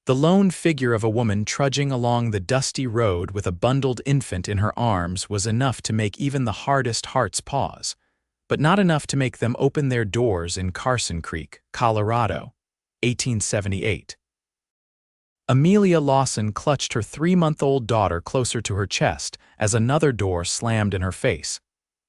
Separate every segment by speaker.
Speaker 1: The lone figure of a woman trudging along the dusty road with a bundled infant in her arms was enough to make even the hardest hearts pause, but not enough to make them open their doors in Carson Creek, Colorado, 1878. Amelia Lawson clutched her 3-month-old daughter closer to her chest as another door slammed in her face,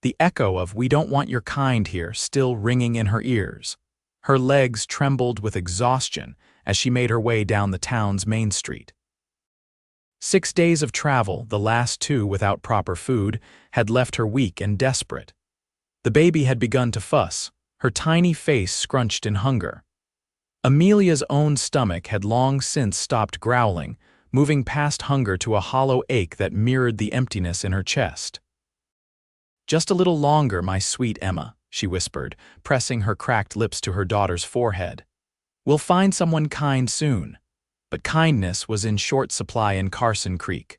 Speaker 1: the echo of "We don't want your kind here" still ringing in her ears. Her legs trembled with exhaustion as she made her way down the town's main street. 6 days of travel, the last 2 without proper food, had left her weak and desperate. The baby had begun to fuss, her tiny face scrunched in hunger. Amelia's own stomach had long since stopped growling, moving past hunger to a hollow ache that mirrored the emptiness in her chest. "Just a little longer, my sweet Emma," she whispered, pressing her cracked lips to her daughter's forehead. "We'll find someone kind soon." But kindness was in short supply in Carson Creek.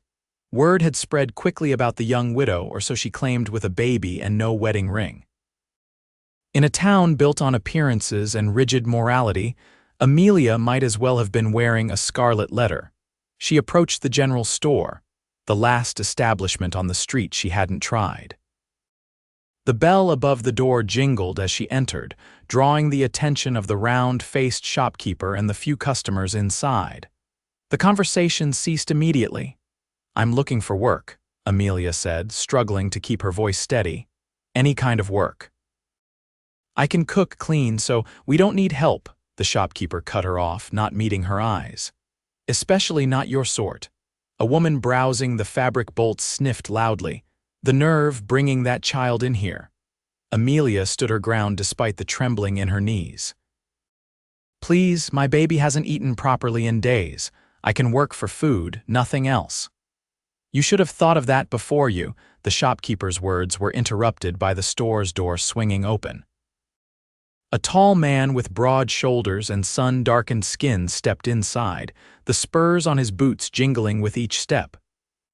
Speaker 1: Word had spread quickly about the young widow, or so she claimed, with a baby and no wedding ring. In a town built on appearances and rigid morality, Amelia might as well have been wearing a scarlet letter. She approached the general store, the last establishment on the street she hadn't tried. The bell above the door jingled as she entered, drawing the attention of the round-faced shopkeeper and the few customers inside. The conversation ceased immediately. "I'm looking for work," Amelia said, struggling to keep her voice steady. "Any kind of work." "I can cook, clean, so we don't need help," the shopkeeper cut her off, not meeting her eyes. "Especially not your sort." A woman browsing the fabric bolts sniffed loudly. "The nerve bringing that child in here." Amelia stood her ground despite the trembling in her knees. "Please, my baby hasn't eaten properly in days. I can work for food, nothing else." "You should have thought of that before you." The shopkeeper's words were interrupted by the store's door swinging open. A tall man with broad shoulders and sun-darkened skin stepped inside, the spurs on his boots jingling with each step.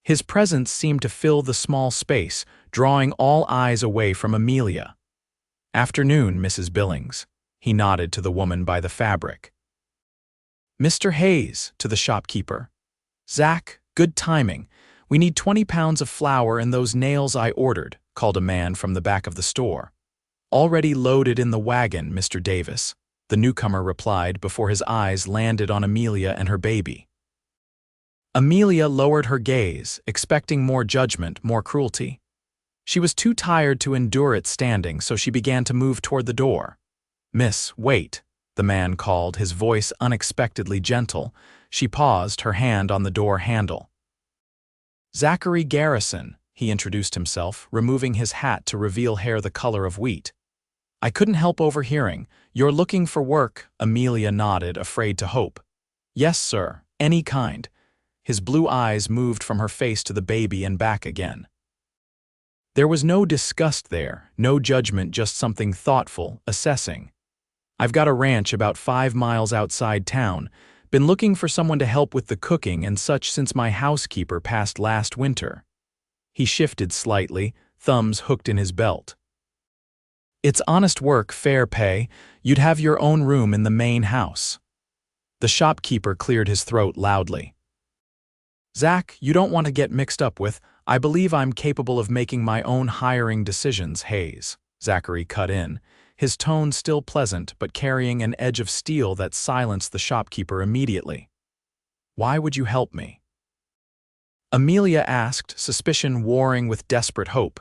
Speaker 1: His presence seemed to fill the small space, drawing all eyes away from Amelia. "Afternoon, Mrs. Billings," he nodded to the woman by the fabric. "Mr. Hayes," to the shopkeeper. "Zach, good timing. We need 20 pounds of flour and those nails I ordered," called a man from the back of the store. "Already loaded in the wagon, Mr. Davis," the newcomer replied before his eyes landed on Amelia and her baby. Amelia lowered her gaze, expecting more judgment, more cruelty. She was too tired to endure it standing, so she began to move toward the door. "Miss, wait," the man called, his voice unexpectedly gentle. She paused, her hand on the door handle. "Zachary Garrison," he introduced himself, removing his hat to reveal hair the color of wheat. "I couldn't help overhearing. You're looking for work?" Amelia nodded, afraid to hope. "Yes, sir, any kind." His blue eyes moved from her face to the baby and back again. There was no disgust there, no judgment, just something thoughtful, assessing. "I've got a ranch about 5 miles outside town. Been looking for someone to help with the cooking and such since my housekeeper passed last winter." He shifted slightly, thumbs hooked in his belt. "It's honest work, fair pay. You'd have your own room in the main house." The shopkeeper cleared his throat loudly. "Zach, you don't want to get mixed up with, I believe I'm capable of making my own hiring decisions, Hayes," Zachary cut in, his tone still pleasant but carrying an edge of steel that silenced the shopkeeper immediately. "Why would you help me?" Amelia asked, suspicion warring with desperate hope.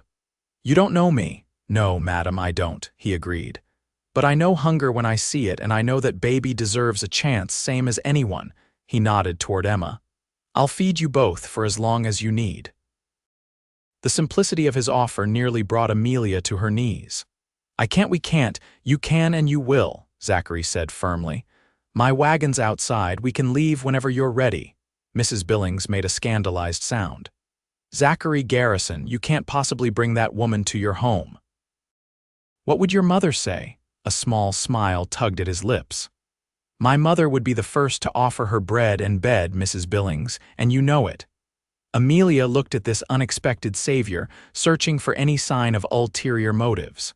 Speaker 1: "You don't know me." "No, madam, I don't," he agreed. "But I know hunger when I see it, and I know that baby deserves a chance, same as anyone." He nodded toward Emma. "I'll feed you both for as long as you need." The simplicity of his offer nearly brought Amelia to her knees. We can't, you can and you will," Zachary said firmly. "My wagon's outside, we can leave whenever you're ready." Mrs. Billings made a scandalized sound. "Zachary Garrison, you can't possibly bring that woman to your home." "What would your mother say?" A small smile tugged at his lips. "My mother would be the first to offer her bread and bed, Mrs. Billings, and you know it." Amelia looked at this unexpected savior, searching for any sign of ulterior motives.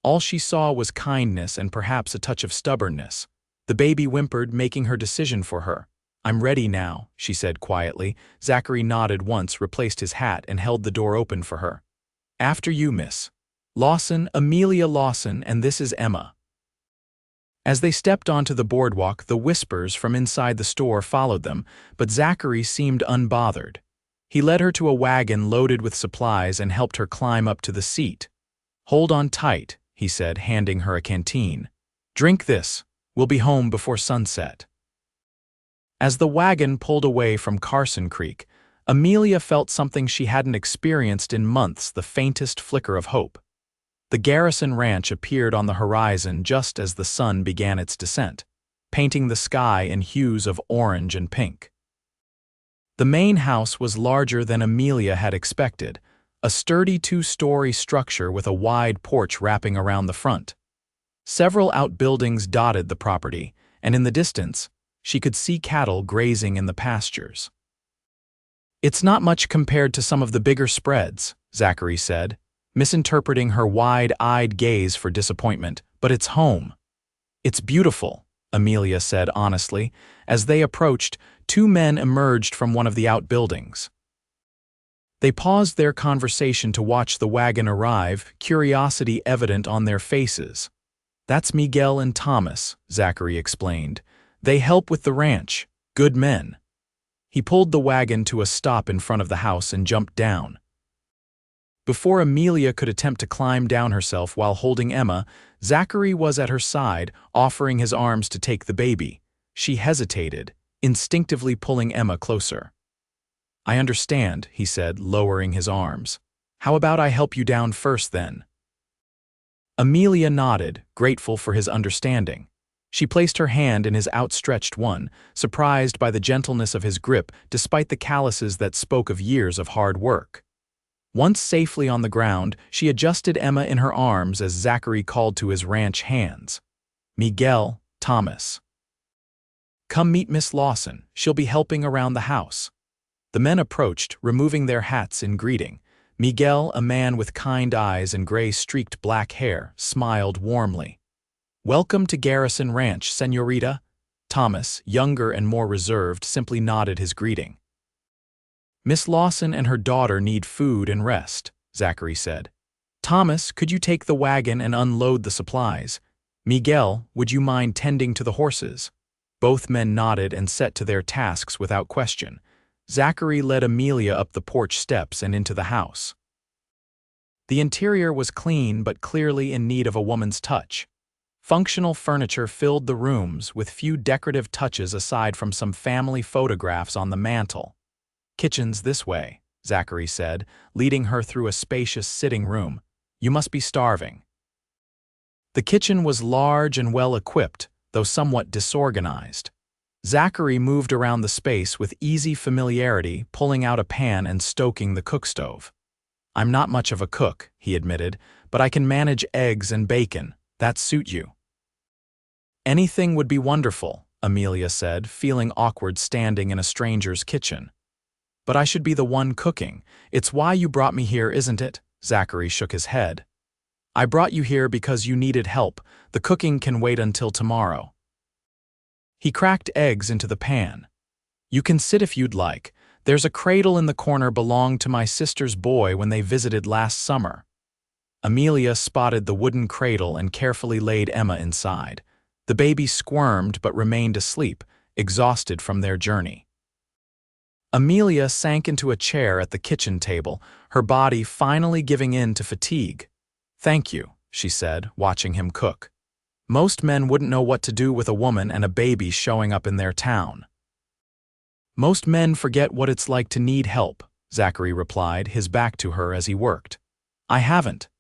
Speaker 1: All she saw was kindness and perhaps a touch of stubbornness. The baby whimpered, making her decision for her. "I'm ready now," she said quietly. Zachary nodded once, replaced his hat, and held the door open for her. "After you, Miss Lawson, Amelia Lawson, and this is Emma." As they stepped onto the boardwalk, the whispers from inside the store followed them, but Zachary seemed unbothered. He led her to a wagon loaded with supplies and helped her climb up to the seat. "Hold on tight," he said, handing her a canteen. "Drink this. We'll be home before sunset." As the wagon pulled away from Carson Creek, Amelia felt something she hadn't experienced in months, the faintest flicker of hope. The Garrison Ranch appeared on the horizon just as the sun began its descent, painting the sky in hues of orange and pink. The main house was larger than Amelia had expected, a sturdy two-story structure with a wide porch wrapping around the front. Several outbuildings dotted the property, and in the distance, she could see cattle grazing in the pastures. "It's not much compared to some of the bigger spreads," Zachary said, misinterpreting her wide-eyed gaze for disappointment, "but it's home." "It's beautiful," Amelia said honestly. As they approached, two men emerged from one of the outbuildings. They paused their conversation to watch the wagon arrive, curiosity evident on their faces. "That's Miguel and Thomas," Zachary explained. "They help with the ranch. Good men." He pulled the wagon to a stop in front of the house and jumped down. Before Amelia could attempt to climb down herself while holding Emma, Zachary was at her side, offering his arms to take the baby. She hesitated, instinctively pulling Emma closer. "I understand," he said, lowering his arms. "How about I help you down first, then?" Amelia nodded, grateful for his understanding. She placed her hand in his outstretched one, surprised by the gentleness of his grip despite the calluses that spoke of years of hard work. Once safely on the ground, she adjusted Emma in her arms as Zachary called to his ranch hands. "Miguel, Thomas. Come meet Miss Lawson. She'll be helping around the house." The men approached, removing their hats in greeting. Miguel, a man with kind eyes and gray-streaked black hair, smiled warmly. "Welcome to Garrison Ranch, Señorita." Thomas, younger and more reserved, simply nodded his greeting. "Miss Lawson and her daughter need food and rest," Zachary said. "Thomas, could you take the wagon and unload the supplies? Miguel, would you mind tending to the horses?" Both men nodded and set to their tasks without question. Zachary led Amelia up the porch steps and into the house. The interior was clean but clearly in need of a woman's touch. Functional furniture filled the rooms, with few decorative touches aside from some family photographs on the mantel. "Kitchen's this way," Zachary said, leading her through a spacious sitting room. "You must be starving." The kitchen was large and well-equipped, though somewhat disorganized. Zachary moved around the space with easy familiarity, pulling out a pan and stoking the cookstove. "I'm not much of a cook," he admitted, "but I can manage eggs and bacon. That suit you?" "Anything would be wonderful," Amelia said, feeling awkward standing in a stranger's kitchen. "But I should be the one cooking. It's why you brought me here, isn't it?" Zachary shook his head. "I brought you here because you needed help. The cooking can wait until tomorrow." He cracked eggs into the pan. "You can sit if you'd like. There's a cradle in the corner belonged to my sister's boy when they visited last summer." Amelia spotted the wooden cradle and carefully laid Emma inside. The baby squirmed but remained asleep, exhausted from their journey. Amelia sank into a chair at the kitchen table, her body finally giving in to fatigue. "Thank you," she said, watching him cook. "Most men wouldn't know what to do with a woman and a baby showing up in their town." "Most men forget what it's like to need help," Zachary replied, his back to her as he worked. "I haven't."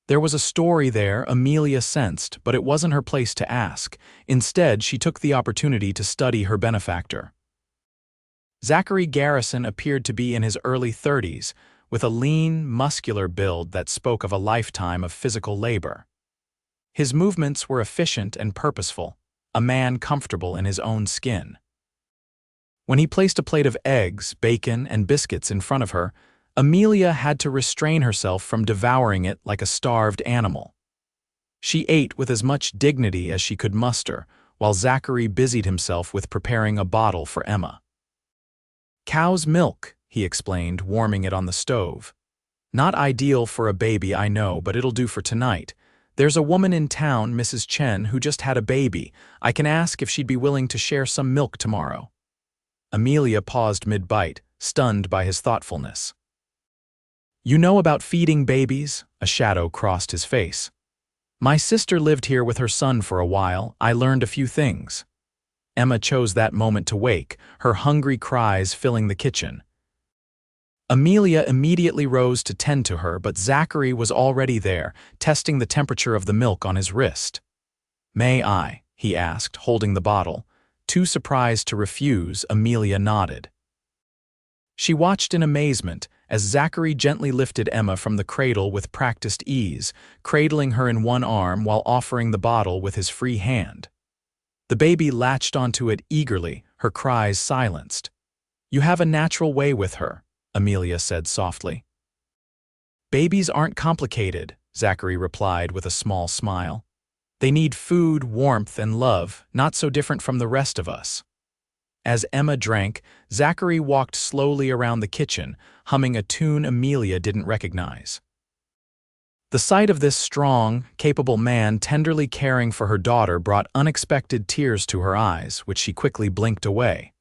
Speaker 1: There was a story there, Amelia sensed, but it wasn't her place to ask. Instead, she took the opportunity to study her benefactor. Zachary Garrison appeared to be in his early 30s, with a lean, muscular build that spoke of a lifetime of physical labor. His movements were efficient and purposeful, a man comfortable in his own skin. When he placed a plate of eggs, bacon, and biscuits in front of her, Amelia had to restrain herself from devouring it like a starved animal. She ate with as much dignity as she could muster, while Zachary busied himself with preparing a bottle for Emma. "Cow's milk," he explained, warming it on the stove. "Not ideal for a baby, I know, but it'll do for tonight. There's a woman in town, Mrs. Chen, who just had a baby. I can ask if she'd be willing to share some milk tomorrow." Amelia paused mid-bite, stunned by his thoughtfulness. "You know about feeding babies?" A shadow crossed his face. "My sister lived here with her son for a while. I learned a few things." Emma chose that moment to wake, her hungry cries filling the kitchen. Amelia immediately rose to tend to her, but Zachary was already there, testing the temperature of the milk on his wrist. "May I?" he asked, holding the bottle. Too surprised to refuse, Amelia nodded. She watched in amazement as Zachary gently lifted Emma from the cradle with practiced ease, cradling her in one arm while offering the bottle with his free hand. The baby latched onto it eagerly, her cries silenced. "You have a natural way with her," Amelia said softly. "Babies aren't complicated," Zachary replied with a small smile. "They need food, warmth, and love, not so different from the rest of us." As Emma drank, Zachary walked slowly around the kitchen, humming a tune Amelia didn't recognize. The sight of this strong, capable man tenderly caring for her daughter brought unexpected tears to her eyes, which she quickly blinked away.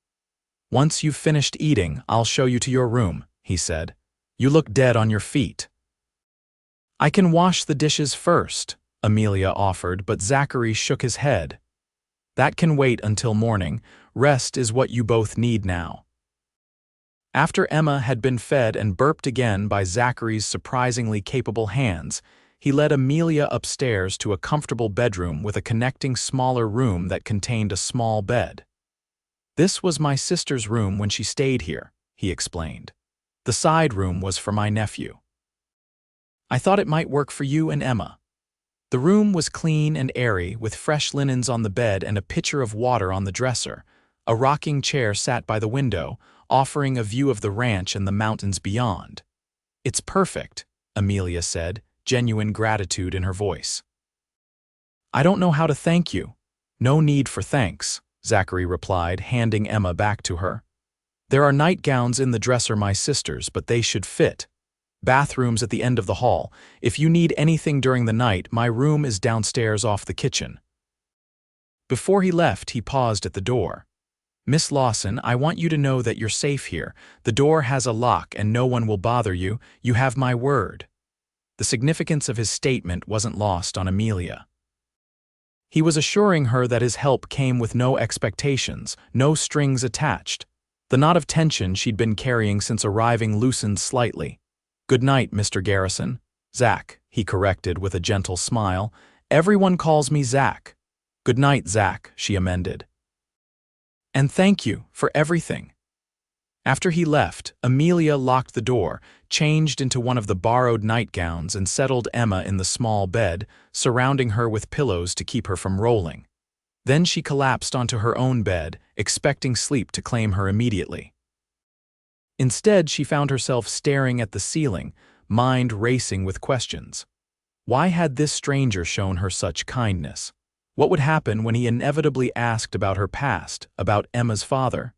Speaker 1: "Once you've finished eating, I'll show you to your room," he said. "You look dead on your feet." "I can wash the dishes first," Amelia offered, but Zachary shook his head. "That can wait until morning. Rest is what you both need now." After Emma had been fed and burped again by Zachary's surprisingly capable hands, he led Amelia upstairs to a comfortable bedroom with a connecting smaller room that contained a small bed. "This was my sister's room when she stayed here," he explained. "The side room was for my nephew. I thought it might work for you and Emma." The room was clean and airy, with fresh linens on the bed and a pitcher of water on the dresser. A rocking chair sat by the window, offering a view of the ranch and the mountains beyond. "It's perfect," Amelia said, genuine gratitude in her voice. "I don't know how to thank you." "No need for thanks," Zachary replied, handing Emma back to her. "There are nightgowns in the dresser, my sister's, but they should fit. Bathrooms at the end of the hall. If you need anything during the night, my room is downstairs off the kitchen." Before he left, he paused at the door. "Miss Lawson, I want you to know that you're safe here. The door has a lock and no one will bother you. You have my word." The significance of his statement wasn't lost on Amelia. He was assuring her that his help came with no expectations, no strings attached. The knot of tension she'd been carrying since arriving loosened slightly. "Good night, Mr. Garrison." "Zach," he corrected with a gentle smile. "Everyone calls me Zach." "Good night, Zach," she amended. "And thank you for everything." After he left, Amelia locked the door, changed into one of the borrowed nightgowns, and settled Emma in the small bed, surrounding her with pillows to keep her from rolling. Then she collapsed onto her own bed, expecting sleep to claim her immediately. Instead, she found herself staring at the ceiling, mind racing with questions. Why had this stranger shown her such kindness? What would happen when he inevitably asked about her past, about Emma's father?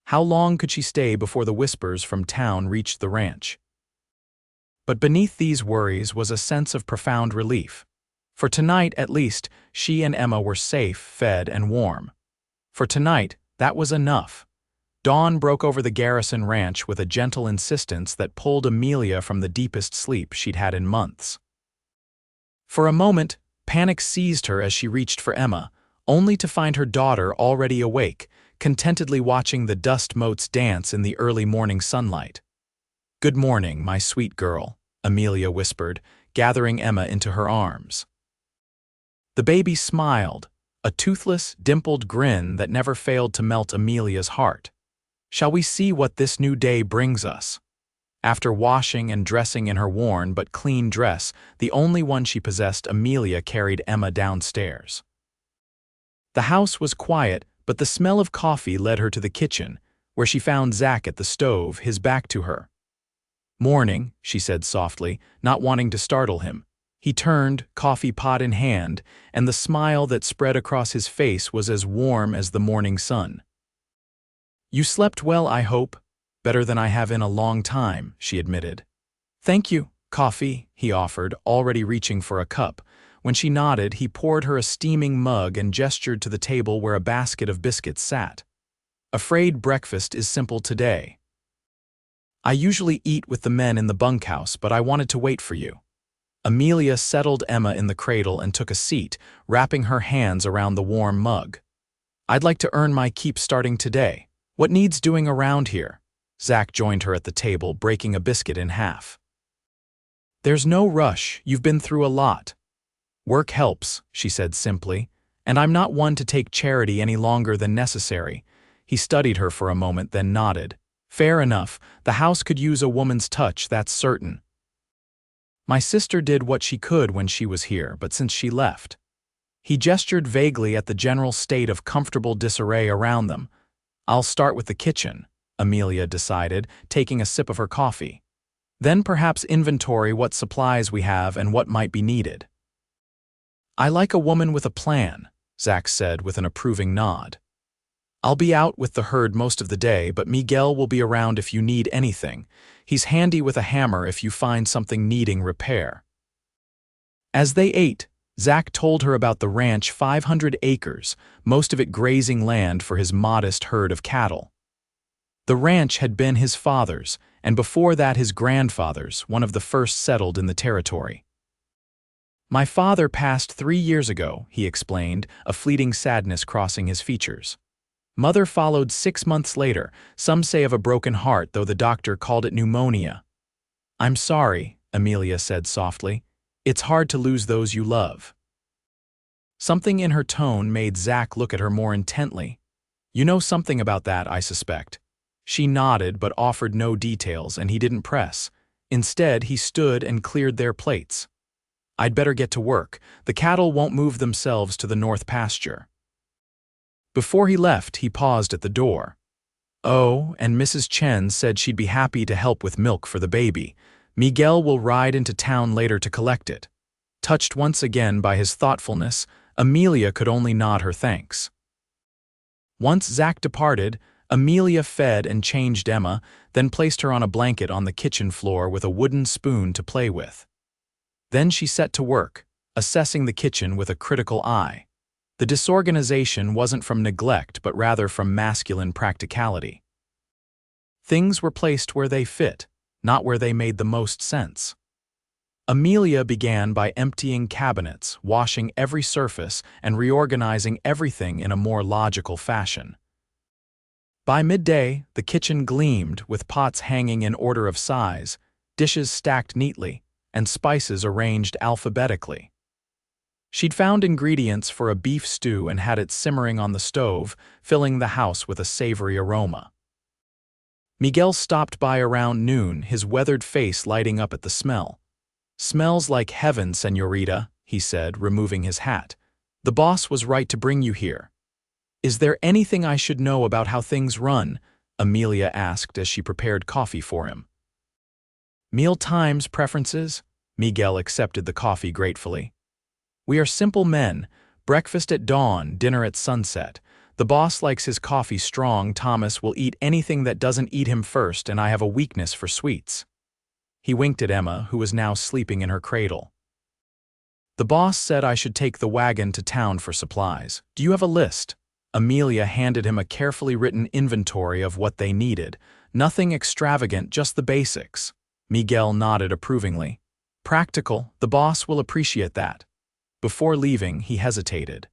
Speaker 1: How long could she stay before the whispers from town reached the ranch? But beneath these worries was a sense of profound relief. For tonight, at least, she and Emma were safe, fed, and warm. For tonight, that was enough. Dawn broke over the Garrison ranch with a gentle insistence that pulled Amelia from the deepest sleep she'd had in months. For a moment, panic seized her as she reached for Emma, only to find her daughter already awake, contentedly watching the dust motes dance in the early morning sunlight. "Good morning, my sweet girl," Amelia whispered, gathering Emma into her arms. The baby smiled, a toothless, dimpled grin that never failed to melt Amelia's heart. "Shall we see what this new day brings us?" After washing and dressing in her worn but clean dress, the only one she possessed, Amelia carried Emma downstairs. The house was quiet, but the smell of coffee led her to the kitchen, where she found Zach at the stove, his back to her. "Morning," she said softly, not wanting to startle him. He turned, coffee pot in hand, and the smile that spread across his face was as warm as the morning sun. "You slept well, I hope." "Better than I have in a long time," she admitted. "Thank you." "Coffee," he offered, already reaching for a cup. When she nodded, he poured her a steaming mug and gestured to the table where a basket of biscuits sat. "Afraid breakfast is simple today. I usually eat with the men in the bunkhouse, but I wanted to wait for you." Amelia settled Emma in the cradle and took a seat, wrapping her hands around the warm mug. "I'd like to earn my keep starting today. What needs doing around here?" Zach joined her at the table, breaking a biscuit in half. "There's no rush, you've been through a lot." "Work helps," she said simply, "and I'm not one to take charity any longer than necessary." He studied her for a moment, then nodded. "Fair enough, the house could use a woman's touch, that's certain. My sister did what she could when she was here, but since she left." He gestured vaguely at the general state of comfortable disarray around them. "I'll start with the kitchen," Amelia decided, taking a sip of her coffee. "Then perhaps inventory what supplies we have and what might be needed." "I like a woman with a plan," Zach said with an approving nod. "I'll be out with the herd most of the day, but Miguel will be around if you need anything. He's handy with a hammer if you find something needing repair." As they ate, Zach told her about the ranch, 500 acres, most of it grazing land for his modest herd of cattle. The ranch had been his father's, and before that his grandfather's, one of the first settled in the territory. "My father passed 3 years ago," he explained, a fleeting sadness crossing his features. "Mother followed 6 months later, some say of a broken heart, though the doctor called it pneumonia." "I'm sorry," Amelia said softly. "It's hard to lose those you love." Something in her tone made Zach look at her more intently. "You know something about that, I suspect." She nodded but offered no details, and he didn't press. Instead, he stood and cleared their plates. "I'd better get to work. The cattle won't move themselves to the north pasture." Before he left, he paused at the door. "Oh, and Mrs. Chen said she'd be happy to help with milk for the baby. Miguel will ride into town later to collect it." Touched once again by his thoughtfulness, Amelia could only nod her thanks. Once Zach departed, Amelia fed and changed Emma, then placed her on a blanket on the kitchen floor with a wooden spoon to play with. Then she set to work, assessing the kitchen with a critical eye. The disorganization wasn't from neglect, but rather from masculine practicality. Things were placed where they fit, not where they made the most sense. Amelia began by emptying cabinets, washing every surface, and reorganizing everything in a more logical fashion. By midday, the kitchen gleamed, with pots hanging in order of size, dishes stacked neatly, and spices arranged alphabetically. She'd found ingredients for a beef stew and had it simmering on the stove, filling the house with a savory aroma. Miguel stopped by around noon, his weathered face lighting up at the smell. "Smells like heaven, señorita," he said, removing his hat. "The boss was right to bring you here." "Is there anything I should know about how things run?" Amelia asked as she prepared coffee for him. "Meal times, preferences?" Miguel accepted the coffee gratefully. "We are simple men. Breakfast at dawn, dinner at sunset. The boss likes his coffee strong. Thomas will eat anything that doesn't eat him first, and I have a weakness for sweets." He winked at Emma, who was now sleeping in her cradle. "The boss said I should take the wagon to town for supplies. Do you have a list?" Amelia handed him a carefully written inventory of what they needed. "Nothing extravagant, just the basics." Miguel nodded approvingly. "Practical, the boss will appreciate that." Before leaving, he hesitated.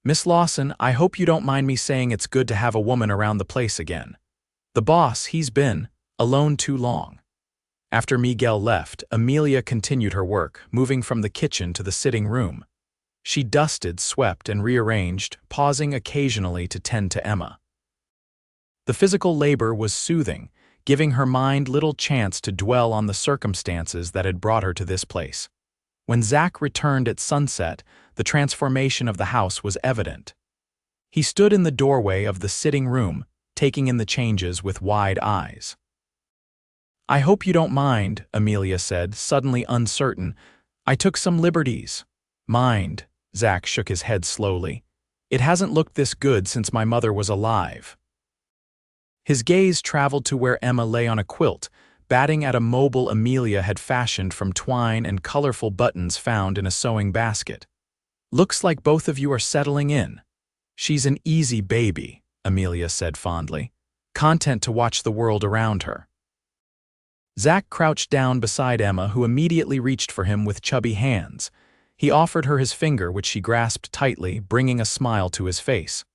Speaker 1: "Miss Lawson, I hope you don't mind me saying it's good to have a woman around the place again. The boss, he's been alone too long." After Miguel left, Amelia continued her work, moving from the kitchen to the sitting room. She dusted, swept, and rearranged, pausing occasionally to tend to Emma. The physical labor was soothing, giving her mind little chance to dwell on the circumstances that had brought her to this place. When Zach returned at sunset, the transformation of the house was evident. He stood in the doorway of the sitting room, taking in the changes with wide eyes. "I hope you don't mind," Amelia said, suddenly uncertain. I took some liberties. Mind, Zach shook his head slowly. It hasn't looked this good since my mother was alive. His gaze traveled to where Emma lay on a quilt, batting at a mobile Amelia had fashioned from twine and colorful buttons found in a sewing basket. Looks like both of you are settling in. She's an easy baby, Amelia said fondly, content to watch the world around her. Zach crouched down beside Emma, who immediately reached for him with chubby hands. He offered her his finger, which she grasped tightly, bringing a smile to his face.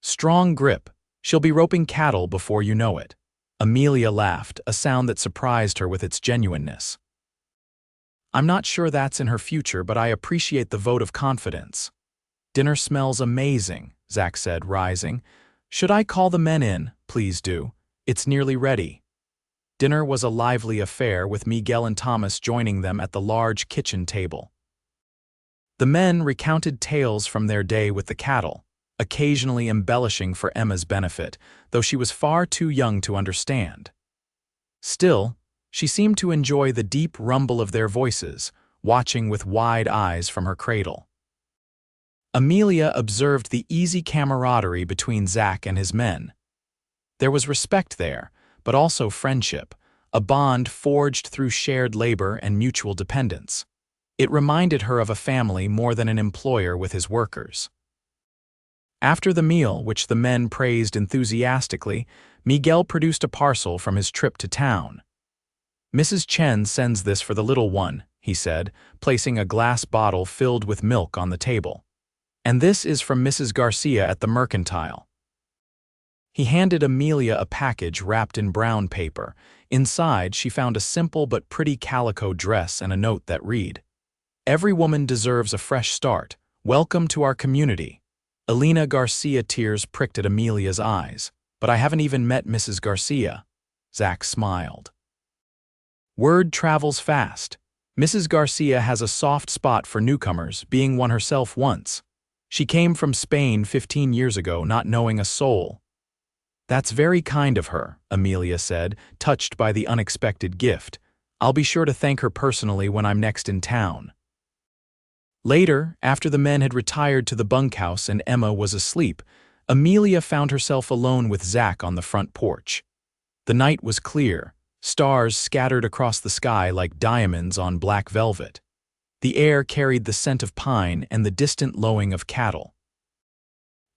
Speaker 1: Strong grip. She'll be roping cattle before you know it. Amelia laughed, a sound that surprised her with its genuineness. I'm not sure that's in her future, but I appreciate the vote of confidence. Dinner smells amazing, Zach said, rising. Should I call the men in? Please do. It's nearly ready. Dinner was a lively affair, with Miguel and Thomas joining them at the large kitchen table. The men recounted tales from their day with the cattle, occasionally embellishing for Emma's benefit, though she was far too young to understand. Still, she seemed to enjoy the deep rumble of their voices, watching with wide eyes from her cradle. Amelia observed the easy camaraderie between Zach and his men. There was respect there, but also friendship, a bond forged through shared labor and mutual dependence. It reminded her of a family more than an employer with his workers. After the meal, which the men praised enthusiastically, Miguel produced a parcel from his trip to town. Mrs. Chen sends this for the little one, he said, placing a glass bottle filled with milk on the table. And this is from Mrs. Garcia at the Mercantile. He handed Amelia a package wrapped in brown paper. Inside, she found a simple but pretty calico dress and a note that read, "Every woman deserves a fresh start. Welcome to our community." Elena Garcia. Tears pricked at Amelia's eyes. But I haven't even met Mrs. Garcia. Zach smiled. Word travels fast. Mrs. Garcia has a soft spot for newcomers, being one herself once. She came from Spain 15 years ago, not knowing a soul. That's very kind of her, Amelia said, touched by the unexpected gift. I'll be sure to thank her personally when I'm next in town. Later, after the men had retired to the bunkhouse and Emma was asleep, Amelia found herself alone with Zach on the front porch. The night was clear, stars scattered across the sky like diamonds on black velvet. The air carried the scent of pine and the distant lowing of cattle.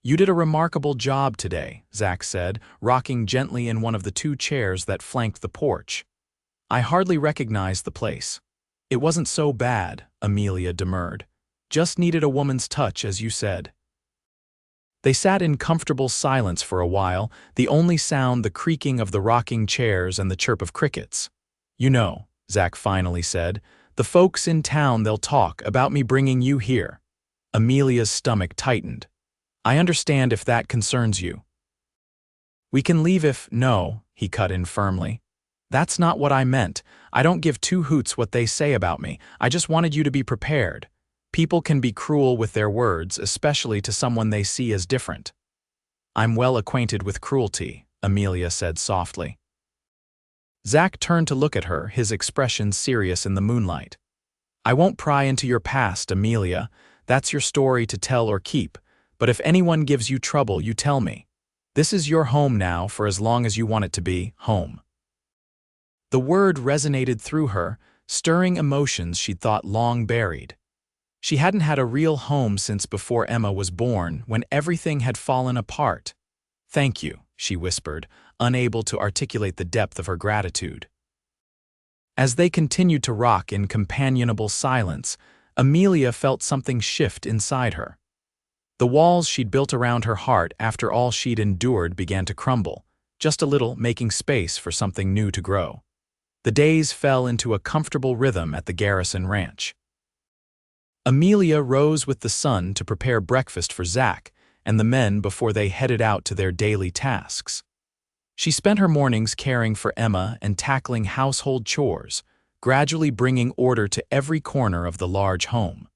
Speaker 1: You did a remarkable job today, Zach said, rocking gently in one of the two chairs that flanked the porch. I hardly recognized the place. It wasn't so bad, Amelia demurred. Just needed a woman's touch, as you said. They sat in comfortable silence for a while, the only sound the creaking of the rocking chairs and the chirp of crickets. You know, Zach finally said, the folks in town, they'll talk about me bringing you here. Amelia's stomach tightened. I understand if that concerns you. We can leave if, no, he cut in firmly. That's not what I meant. I don't give two hoots what they say about me. I just wanted you to be prepared. People can be cruel with their words, especially to someone they see as different. I'm well acquainted with cruelty, Amelia said softly. Zach turned to look at her, his expression serious in the moonlight. I won't pry into your past, Amelia. That's your story to tell or keep. But if anyone gives you trouble, you tell me. This is your home now for as long as you want it to be, home. The word resonated through her, stirring emotions she'd thought long buried. She hadn't had a real home since before Emma was born, when everything had fallen apart. Thank you, she whispered, unable to articulate the depth of her gratitude. As they continued to rock in companionable silence, Amelia felt something shift inside her. The walls she'd built around her heart after all she'd endured began to crumble, just a little, making space for something new to grow. The days fell into a comfortable rhythm at the Garrison ranch. Amelia rose with the sun to prepare breakfast for Zach and the men before they headed out to their daily tasks. She spent her mornings caring for Emma and tackling household chores, gradually bringing order to every corner of the large home.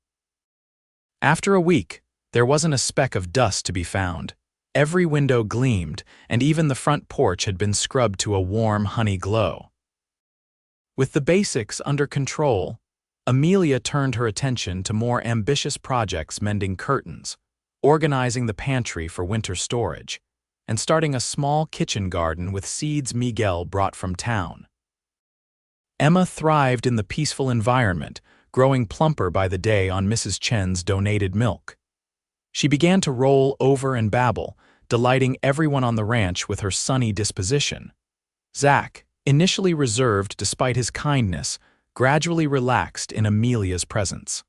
Speaker 1: After a week, there wasn't a speck of dust to be found. Every window gleamed, and even the front porch had been scrubbed to a warm honey glow. With the basics under control, Amelia turned her attention to more ambitious projects, mending curtains, organizing the pantry for winter storage, and starting a small kitchen garden with seeds Miguel brought from town. Emma thrived in the peaceful environment, growing plumper by the day on Mrs. Chen's donated milk. She began to roll over and babble, delighting everyone on the ranch with her sunny disposition. Zach, initially reserved despite his kindness, gradually relaxed in Amelia's presence.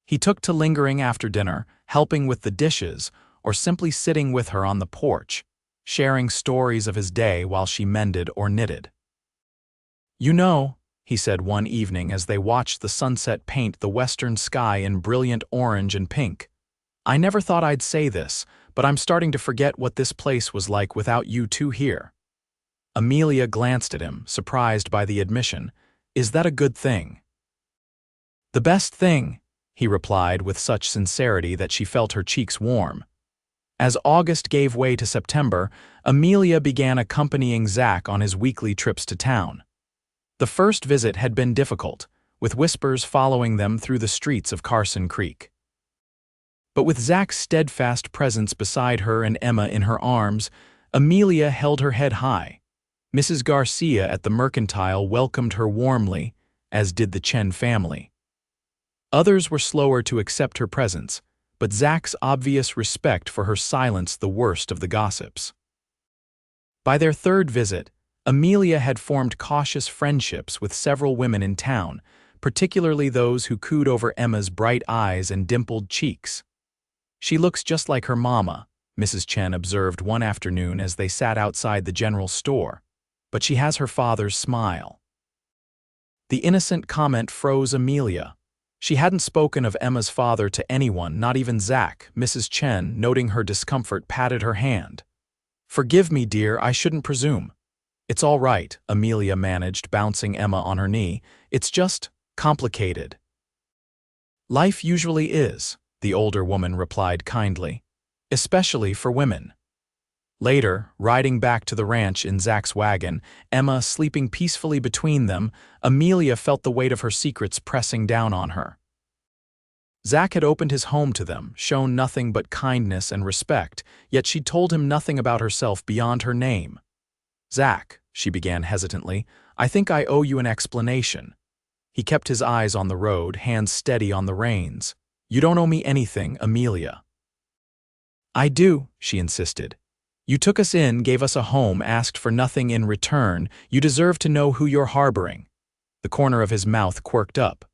Speaker 1: He took to lingering after dinner, helping with the dishes, or simply sitting with her on the porch, sharing stories of his day while she mended or knitted. "You know," he said one evening as they watched the sunset paint the western sky in brilliant orange and pink, "I never thought I'd say this, but I'm starting to forget what this place was like without you two here." Amelia glanced at him, surprised by the admission. "Is that a good thing?" "The best thing," he replied with such sincerity that she felt her cheeks warm. As August gave way to September, Amelia began accompanying Zach on his weekly trips to town. The first visit had been difficult, with whispers following them through the streets of Carson Creek. But with Zach's steadfast presence beside her and Emma in her arms, Amelia held her head high. Mrs. Garcia at the Mercantile welcomed her warmly, as did the Chen family. Others were slower to accept her presence, but Zach's obvious respect for her silenced the worst of the gossips. By their third visit, Amelia had formed cautious friendships with several women in town, particularly those who cooed over Emma's bright eyes and dimpled cheeks. "She looks just like her mama," Mrs. Chen observed one afternoon as they sat outside the general store, "but she has her father's smile." The innocent comment froze Amelia. She hadn't spoken of Emma's father to anyone, not even Zach. Mrs. Chen, noting her discomfort, patted her hand. "Forgive me, dear, I shouldn't presume." "It's all right," Amelia managed, bouncing Emma on her knee. "It's just complicated." "Life usually is," the older woman replied kindly, "especially for women." Later, riding back to the ranch in Zach's wagon, Emma sleeping peacefully between them, Amelia felt the weight of her secrets pressing down on her. Zach had opened his home to them, shown nothing but kindness and respect, yet she'd told him nothing about herself beyond her name. "Zach," she began hesitantly, "I think I owe you an explanation." He kept his eyes on the road, hands steady on the reins. "You don't owe me anything, Amelia." "I do," she insisted. "You took us in, gave us a home, asked for nothing in return. You deserve to know who you're harboring." The corner of his mouth quirked up.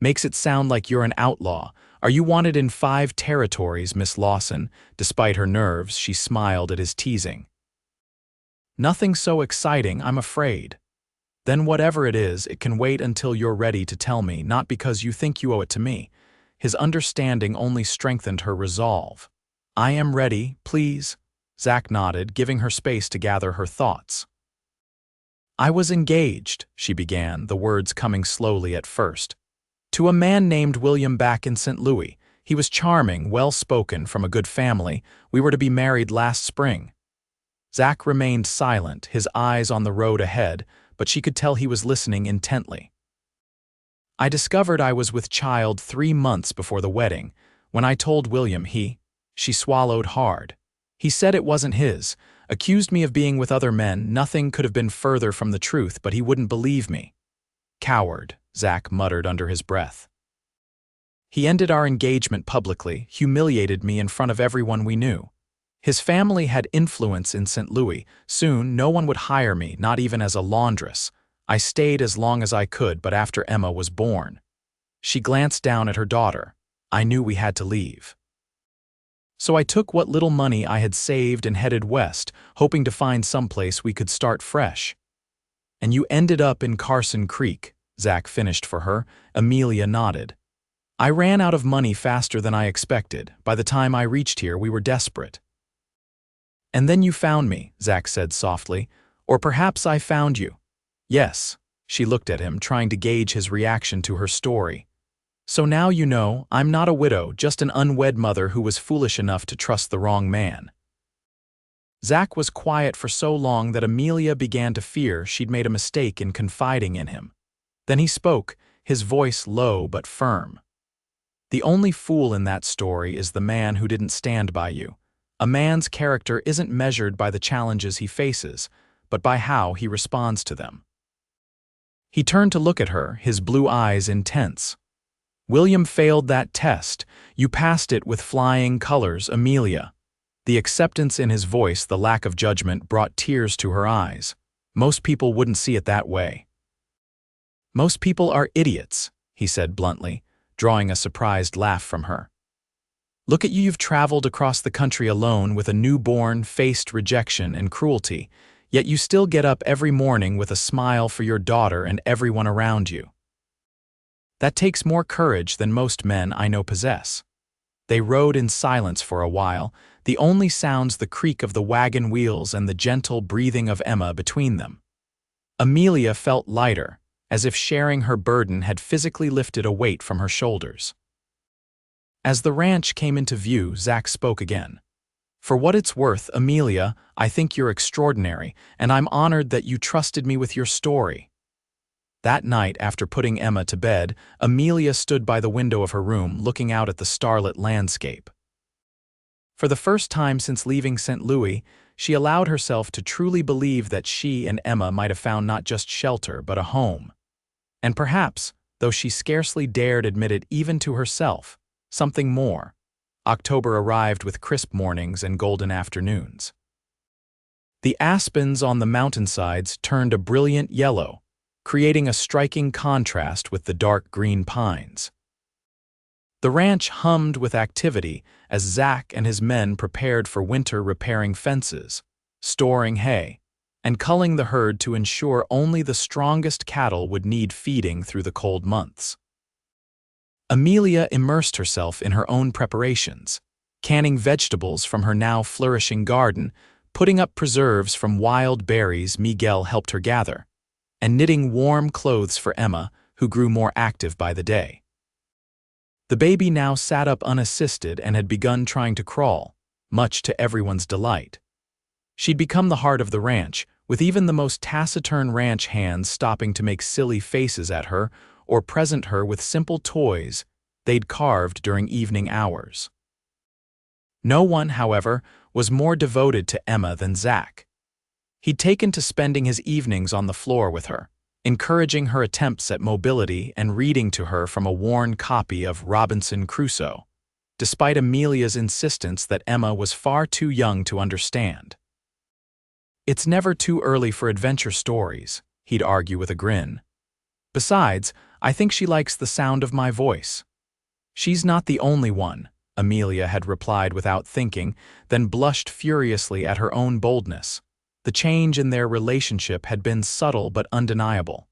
Speaker 1: "Makes it sound like you're an outlaw. Are you wanted in 5 territories, Miss Lawson?" Despite her nerves, she smiled at his teasing. "Nothing so exciting, I'm afraid." "Then whatever it is, it can wait until you're ready to tell me, not because you think you owe it to me." His understanding only strengthened her resolve. "I am ready, please." Zach nodded, giving her space to gather her thoughts. "I was engaged," she began, the words coming slowly at first, "to a man named William back in St. Louis. He was charming, well-spoken, from a good family. We were to be married last spring." Zach remained silent, his eyes on the road ahead, but she could tell he was listening intently. "I discovered I was with child 3 months before the wedding. When I told William, she swallowed hard. He said it wasn't his, accused me of being with other men. Nothing could have been further from the truth, but he wouldn't believe me." "Coward," Zach muttered under his breath. "He ended our engagement publicly, humiliated me in front of everyone we knew. His family had influence in St. Louis. Soon, no one would hire me, not even as a laundress. I stayed as long as I could, but after Emma was born." She glanced down at her daughter. "I knew we had to leave. So I took what little money I had saved and headed west, hoping to find someplace we could start fresh." "And you ended up in Carson Creek," Zach finished for her. Amelia nodded. "I ran out of money faster than I expected. By the time I reached here, we were desperate." "And then you found me," Zach said softly. "Or perhaps I found you." "Yes." She looked at him, trying to gauge his reaction to her story. "So now you know, I'm not a widow, just an unwed mother who was foolish enough to trust the wrong man." Zach was quiet for so long that Amelia began to fear she'd made a mistake in confiding in him. Then he spoke, his voice low but firm. "The only fool in that story is the man who didn't stand by you. A man's character isn't measured by the challenges he faces, but by how he responds to them." He turned to look at her, his blue eyes intense. "William failed that test. You passed it with flying colors, Amelia." The acceptance in his voice, the lack of judgment, brought tears to her eyes. "Most people wouldn't see it that way." "Most people are idiots," he said bluntly, drawing a surprised laugh from her. "Look at you, you've traveled across the country alone with a newborn, faced rejection and cruelty, yet you still get up every morning with a smile for your daughter and everyone around you. That takes more courage than most men I know possess." They rode in silence for a while, the only sounds the creak of the wagon wheels and the gentle breathing of Emma between them. Amelia felt lighter, as if sharing her burden had physically lifted a weight from her shoulders. As the ranch came into view, Zach spoke again. "For what it's worth, Amelia, I think you're extraordinary, and I'm honored that you trusted me with your story." That night, after putting Emma to bed, Amelia stood by the window of her room, looking out at the starlit landscape. For the first time since leaving St. Louis, she allowed herself to truly believe that she and Emma might have found not just shelter, but a home. And perhaps, though she scarcely dared admit it even to herself, something more. October arrived with crisp mornings and golden afternoons. The aspens on the mountainsides turned a brilliant yellow, creating a striking contrast with the dark green pines. The ranch hummed with activity as Zach and his men prepared for winter, repairing fences, storing hay, and culling the herd to ensure only the strongest cattle would need feeding through the cold months. Amelia immersed herself in her own preparations, canning vegetables from her now flourishing garden, putting up preserves from wild berries Miguel helped her gather, and knitting warm clothes for Emma, who grew more active by the day. The baby now sat up unassisted and had begun trying to crawl, much to everyone's delight. She'd become the heart of the ranch, with even the most taciturn ranch hands stopping to make silly faces at her or present her with simple toys they'd carved during evening hours. No one, however, was more devoted to Emma than Zach. He'd taken to spending his evenings on the floor with her, encouraging her attempts at mobility and reading to her from a worn copy of Robinson Crusoe, despite Amelia's insistence that Emma was far too young to understand. "It's never too early for adventure stories," he'd argue with a grin. "Besides, I think she likes the sound of my voice." "She's not the only one," Amelia had replied without thinking, then blushed furiously at her own boldness. The change in their relationship had been subtle but undeniable.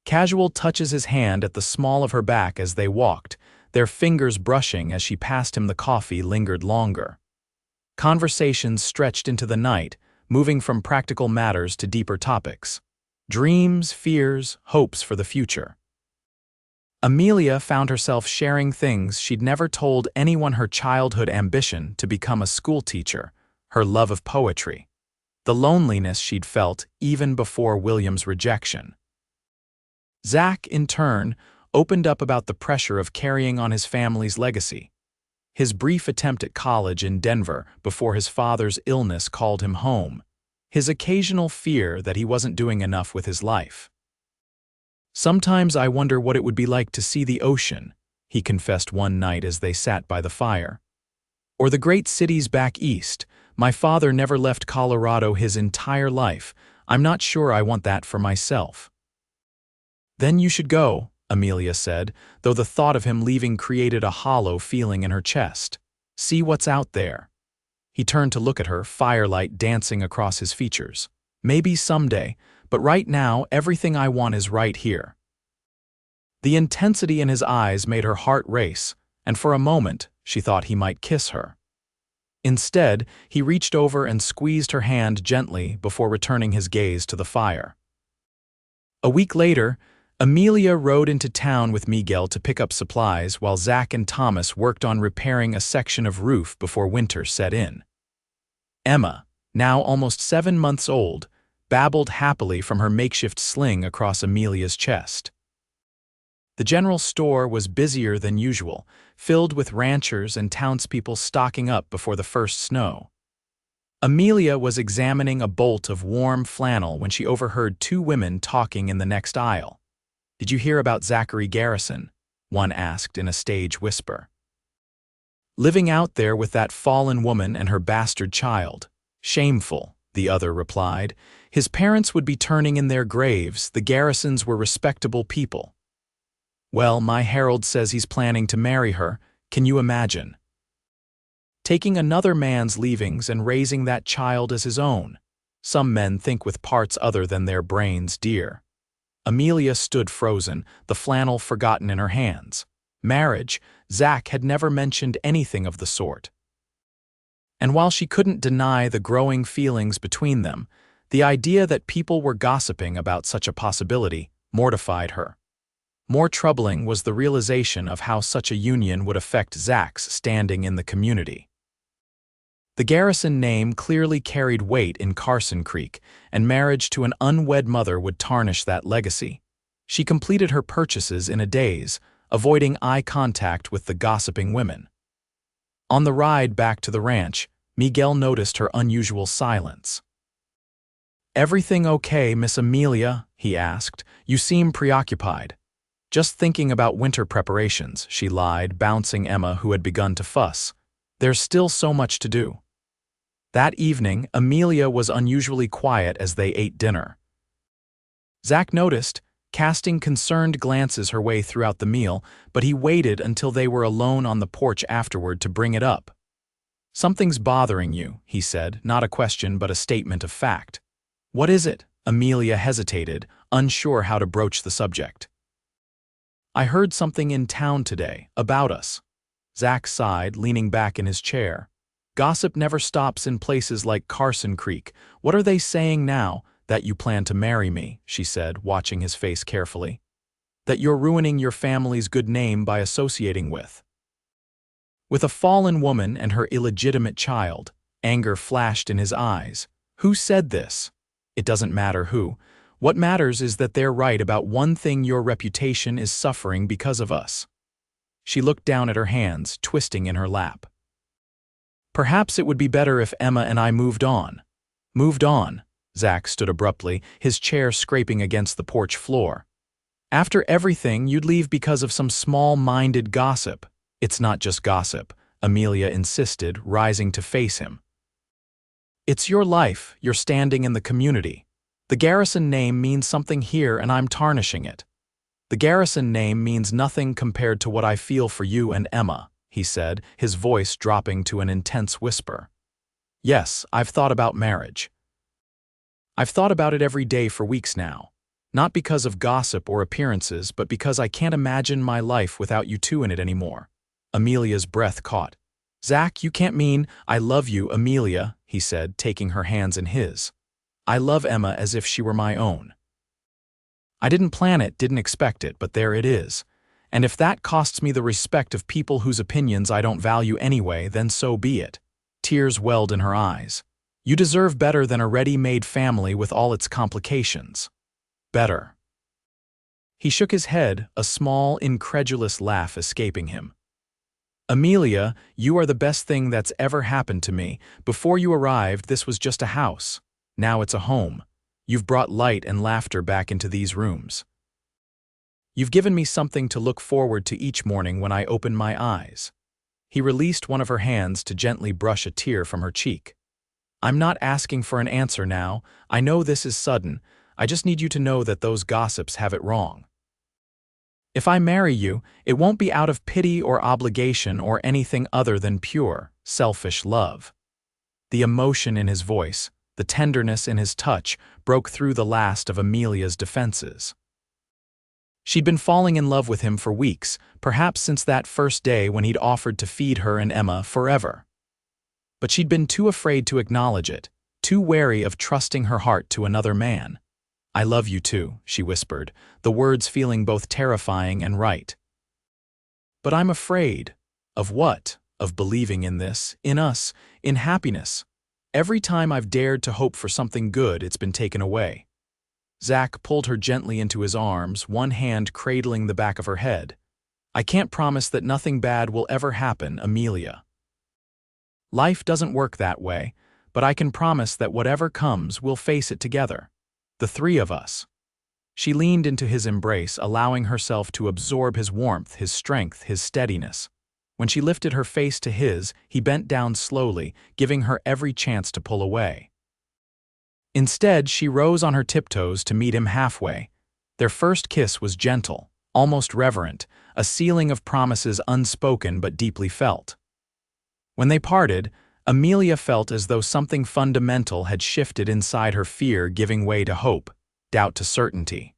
Speaker 1: Casual touches his hand at the small of her back as they walked, their fingers brushing as she passed him the coffee lingered longer. Conversations stretched into the night, moving from practical matters to deeper topics. Dreams, fears, hopes for the future. Amelia found herself sharing things she'd never told anyone: her childhood ambition to become a schoolteacher, her love of poetry, the loneliness she'd felt even before William's rejection. Zach, in turn, opened up about the pressure of carrying on his family's legacy. His brief attempt at college in Denver before his father's illness called him home, his occasional fear that he wasn't doing enough with his life. "Sometimes I wonder what it would be like to see the ocean," he confessed one night as they sat by the fire. "Or the great cities back east. My father never left Colorado his entire life. I'm not sure I want that for myself." "Then you should go," Amelia said, though the thought of him leaving created a hollow feeling in her chest. "See what's out there." He turned to look at her, firelight dancing across his features. "Maybe someday, but right now everything I want is right here." The intensity in his eyes made her heart race, and for a moment she thought he might kiss her. Instead, he reached over and squeezed her hand gently before returning his gaze to the fire. A week later, Amelia rode into town with Miguel to pick up supplies while Zach and Thomas worked on repairing a section of roof before winter set in. Emma, now almost 7 months old, babbled happily from her makeshift sling across Amelia's chest. The general store was busier than usual, filled with ranchers and townspeople stocking up before the first snow. Amelia was examining a bolt of warm flannel when she overheard two women talking in the next aisle. "Did you hear about Zachary Garrison?" one asked in a stage whisper. "Living out there with that fallen woman and her bastard child. Shameful," the other replied. "His parents would be turning in their graves. The Garrisons were respectable people." "Well, my herald says he's planning to marry her. Can you imagine? Taking another man's leavings and raising that child as his own. Some men think with parts other than their brains, dear." Amelia stood frozen, the flannel forgotten in her hands. Marriage, Zach had never mentioned anything of the sort. And while she couldn't deny the growing feelings between them, the idea that people were gossiping about such a possibility mortified her. More troubling was the realization of how such a union would affect Zach's standing in the community. The Garrison name clearly carried weight in Carson Creek, and marriage to an unwed mother would tarnish that legacy. She completed her purchases in a daze, avoiding eye contact with the gossiping women. On the ride back to the ranch, Miguel noticed her unusual silence. "Everything okay, Miss Amelia?" he asked. "You seem preoccupied." "Just thinking about winter preparations," she lied, bouncing Emma, who had begun to fuss. "There's still so much to do." That evening, Amelia was unusually quiet as they ate dinner. Zach noticed, casting concerned glances her way throughout the meal, but he waited until they were alone on the porch afterward to bring it up. "Something's bothering you," he said, not a question but a statement of fact. "What is it?" Amelia hesitated, unsure how to broach the subject. "I heard something in town today, about us." Zach sighed, leaning back in his chair. "Gossip never stops in places like Carson Creek. What are they saying now?" "That you plan to marry me," she said, watching his face carefully. "That you're ruining your family's good name by associating with a fallen woman and her illegitimate child." Anger flashed in his eyes. "Who said this?" "It doesn't matter who. What matters is that they're right about one thing: your reputation is suffering because of us." She looked down at her hands, twisting in her lap. "Perhaps it would be better if Emma and I moved on." "Moved on?" Zach stood abruptly, his chair scraping against the porch floor. "After everything, you'd leave because of some small-minded gossip." "It's not just gossip," Amelia insisted, rising to face him. "It's your life, your standing in the community. The Garrison name means something here, and I'm tarnishing it." "The Garrison name means nothing compared to what I feel for you and Emma," he said, his voice dropping to an intense whisper. "Yes, I've thought about marriage. I've thought about it every day for weeks now. Not because of gossip or appearances, but because I can't imagine my life without you two in it anymore." Amelia's breath caught. "Zach, you can't mean—" "I love you, Amelia," he said, taking her hands in his. "I love Emma as if she were my own. I didn't plan it, didn't expect it, but there it is. And if that costs me the respect of people whose opinions I don't value anyway, then so be it." Tears welled in her eyes. "You deserve better than a ready-made family with all its complications." "Better." He shook his head, a small, incredulous laugh escaping him. "Amelia, you are the best thing that's ever happened to me. Before you arrived, this was just a house. Now it's a home. You've brought light and laughter back into these rooms. You've given me something to look forward to each morning when I open my eyes." He released one of her hands to gently brush a tear from her cheek. "I'm not asking for an answer now. I know this is sudden. I just need you to know that those gossips have it wrong. If I marry you, it won't be out of pity or obligation or anything other than pure, selfish love." The emotion in his voice, the tenderness in his touch, broke through the last of Amelia's defenses. She'd been falling in love with him for weeks, perhaps since that first day when he'd offered to feed her and Emma forever. But she'd been too afraid to acknowledge it, too wary of trusting her heart to another man. "I love you too," she whispered, the words feeling both terrifying and right. "But I'm afraid." "Of what?" "Of believing in this, in us, in happiness. Every time I've dared to hope for something good, it's been taken away." Zach pulled her gently into his arms, one hand cradling the back of her head. "I can't promise that nothing bad will ever happen, Amelia. Life doesn't work that way, but I can promise that whatever comes, we'll face it together. The three of us." She leaned into his embrace, allowing herself to absorb his warmth, his strength, his steadiness. When she lifted her face to his, he bent down slowly, giving her every chance to pull away. Instead, she rose on her tiptoes to meet him halfway. Their first kiss was gentle, almost reverent, a sealing of promises unspoken but deeply felt. When they parted, Amelia felt as though something fundamental had shifted inside her, fear giving way to hope, doubt to certainty.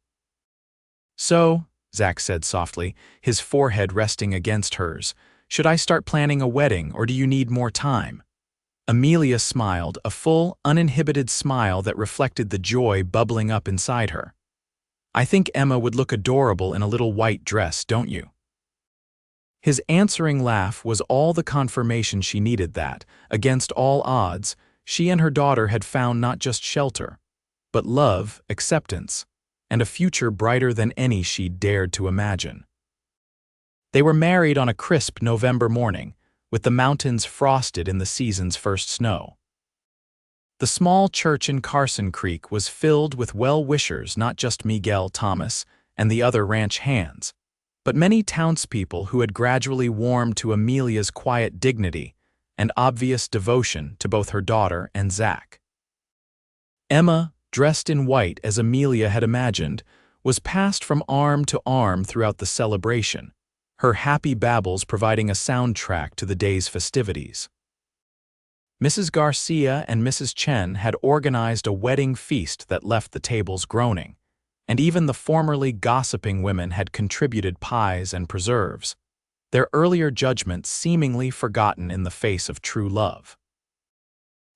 Speaker 1: "So," Zach said softly, his forehead resting against hers, "should I start planning a wedding, or do you need more time?" Amelia smiled, a full, uninhibited smile that reflected the joy bubbling up inside her. "I think Emma would look adorable in a little white dress, don't you?" His answering laugh was all the confirmation she needed that, against all odds, she and her daughter had found not just shelter, but love, acceptance, and a future brighter than any she'd dared to imagine. They were married on a crisp November morning, with the mountains frosted in the season's first snow. The small church in Carson Creek was filled with well-wishers, not just Miguel, Thomas, and the other ranch hands, but many townspeople who had gradually warmed to Amelia's quiet dignity and obvious devotion to both her daughter and Zach. Emma, dressed in white as Amelia had imagined, was passed from arm to arm throughout the celebration, her happy babbles providing a soundtrack to the day's festivities. Mrs. Garcia and Mrs. Chen had organized a wedding feast that left the tables groaning, and even the formerly gossiping women had contributed pies and preserves, their earlier judgments seemingly forgotten in the face of true love.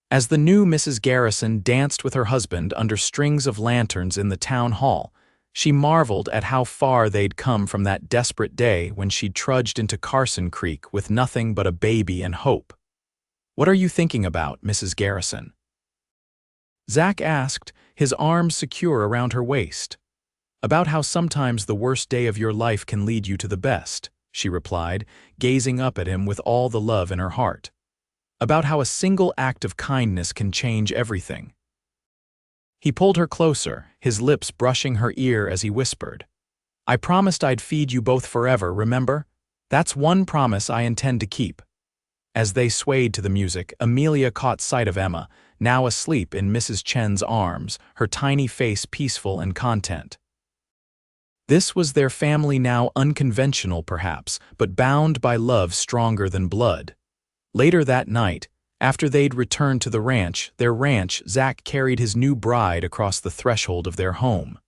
Speaker 1: As the new Mrs. Garrison danced with her husband under strings of lanterns in the town hall, she marveled at how far they'd come from that desperate day when she'd trudged into Carson Creek with nothing but a baby and hope. "What are you thinking about, Mrs. Garrison?" Zach asked, his arms secure around her waist. "About how sometimes the worst day of your life can lead you to the best," she replied, gazing up at him with all the love in her heart. "About how a single act of kindness can change everything." He pulled her closer, his lips brushing her ear as he whispered, "I promised I'd feed you both forever, remember? That's one promise I intend to keep." As they swayed to the music, Amelia caught sight of Emma, now asleep in Mrs. Chen's arms, her tiny face peaceful and content. This was their family now, unconventional perhaps, but bound by love stronger than blood. Later that night, after they'd returned to their ranch, Zach carried his new bride across the threshold of their home.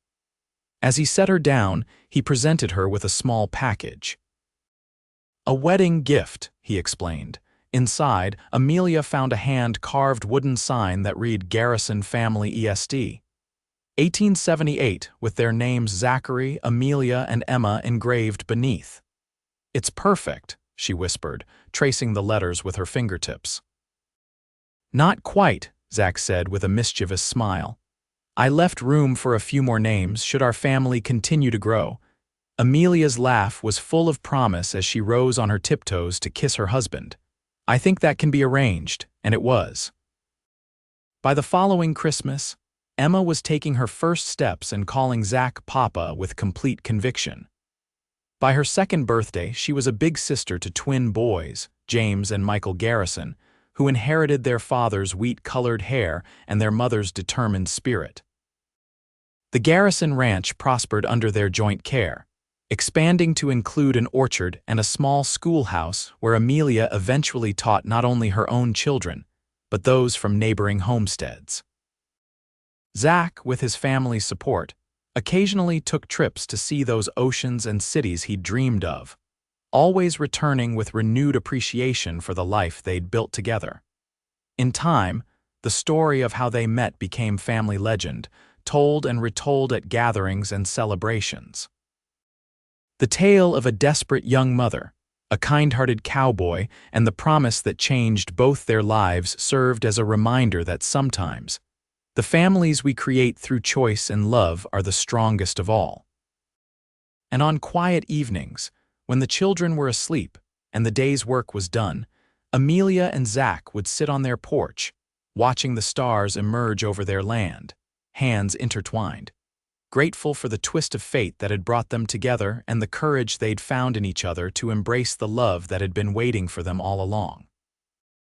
Speaker 1: As he set her down, he presented her with a small package. "A wedding gift," he explained. Inside, Amelia found a hand-carved wooden sign that read Garrison Family ESD. 1878, with their names Zachary, Amelia, and Emma engraved beneath. "It's perfect," she whispered, tracing the letters with her fingertips. "Not quite," Zach said with a mischievous smile. "I left room for a few more names should our family continue to grow." Amelia's laugh was full of promise as she rose on her tiptoes to kiss her husband. "I think that can be arranged," and it was. By the following Christmas, Emma was taking her first steps and calling Zach Papa with complete conviction. By her second birthday, she was a big sister to twin boys, James and Michael Garrison, who inherited their father's wheat-colored hair and their mother's determined spirit. The Garrison Ranch prospered under their joint care, expanding to include an orchard and a small schoolhouse where Amelia eventually taught not only her own children, but those from neighboring homesteads. Zach, with his family's support, occasionally took trips to see those oceans and cities he'd dreamed of, always returning with renewed appreciation for the life they'd built together. In time, the story of how they met became family legend, told and retold at gatherings and celebrations. The tale of a desperate young mother, a kind-hearted cowboy, and the promise that changed both their lives served as a reminder that sometimes The families we create through choice and love are the strongest of all. And on quiet evenings, when the children were asleep and the day's work was done, Amelia and Zach would sit on their porch, watching the stars emerge over their land, hands intertwined, grateful for the twist of fate that had brought them together and the courage they'd found in each other to embrace the love that had been waiting for them all along.